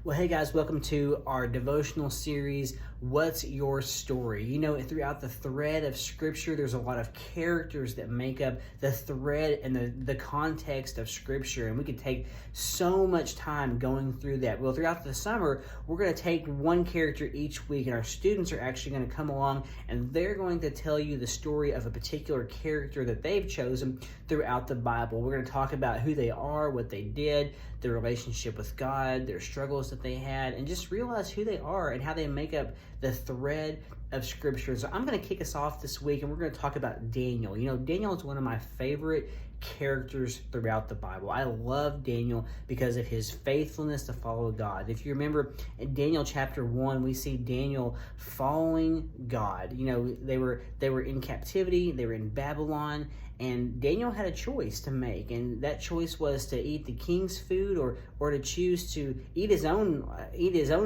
Well, hey guys, welcome to our devotional series, What's Your Story? You know, throughout the thread of Scripture, there's a lot of characters that make up the thread and the context of Scripture, and we could take so much time going through that. Well, throughout the summer, we're going to take one character each week, and our students are actually going to come along, and they're going to tell you the story of a particular character that they've chosen throughout the Bible. We're going to talk about who they are, what they did, their relationship with God, their struggles that they had, and just realize who they are and how they make up the thread of Scripture. So I'm going to kick us off this week, and we're going to talk about Daniel. You know, Daniel is one of my favorite characters throughout the Bible. I love Daniel because of his faithfulness to follow God. If you remember in Daniel chapter 1, we see Daniel following God. You know, they were in captivity, they were in Babylon, and Daniel had a choice to make, and that choice was to eat the king's food or to choose to eat his own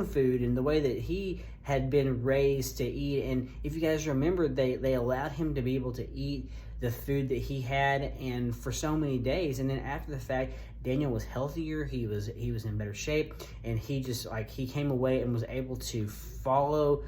food in the way that he had been raised to eat. And if you guys remember, they allowed him to be able to eat the food that he had, and for so many days. And then after the fact, Daniel was healthier, he was in better shape, and he came away and was able to follow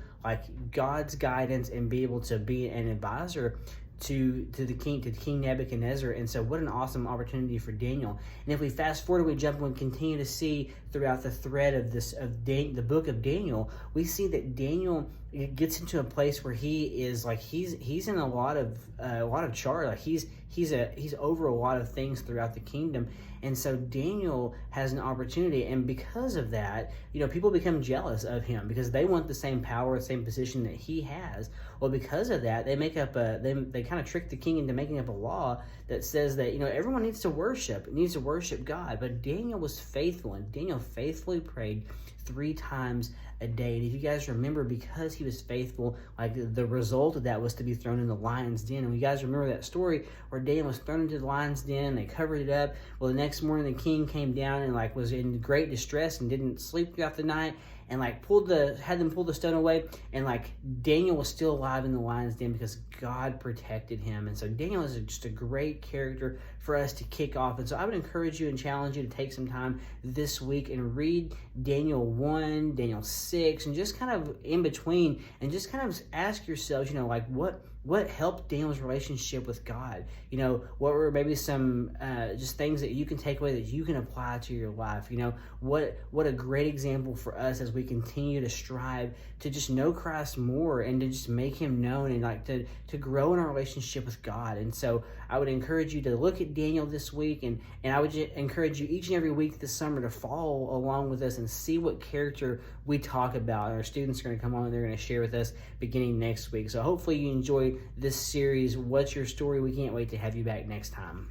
God's guidance and be able to be an advisor to King Nebuchadnezzar. And so what an awesome opportunity for Daniel. And if we fast forward, we jump and continue to see throughout the thread of the book of Daniel, we see that Daniel gets into a place where he is he's in a lot of charge. He's over a lot of things throughout the kingdom. And so Daniel has an opportunity, and because of that, you know, people become jealous of him because they want the same power, the same position that he has. Well, because of that, they make up they kind of trick the king into making up a law that says that, you know, everyone needs to worship God. But Daniel was faithful, and Daniel faithfully prayed 3 times a day. And if you guys remember, because he was faithful, the result of that was to be thrown in the lion's den. And you guys remember that story where Daniel was thrown into the lion's den, and they covered it up. Well, the next morning the king came down and was in great distress and didn't sleep throughout the night, and had them pull the stone away, and Daniel was still alive in the lion's den because God protected him. And so Daniel is just a great character for us to kick off. And so I would encourage you and challenge you to take some time this week and read Daniel 1, Daniel 6, and just kind of in between, and just kind of ask yourselves, you know, what helped Daniel's relationship with God? You know, what were maybe some just things that you can take away that you can apply to your life? You know, what a great example for us as we continue to strive to just know Christ more and to just make him known, and to grow in our relationship with God. And so I would encourage you to look at Daniel this week, and I would encourage you each and every week this summer to follow along with us and see what character we talk about. And our students are going to come on and they're going to share with us beginning next week. So hopefully you enjoy this series, What's Your Story? We can't wait to have you back next time.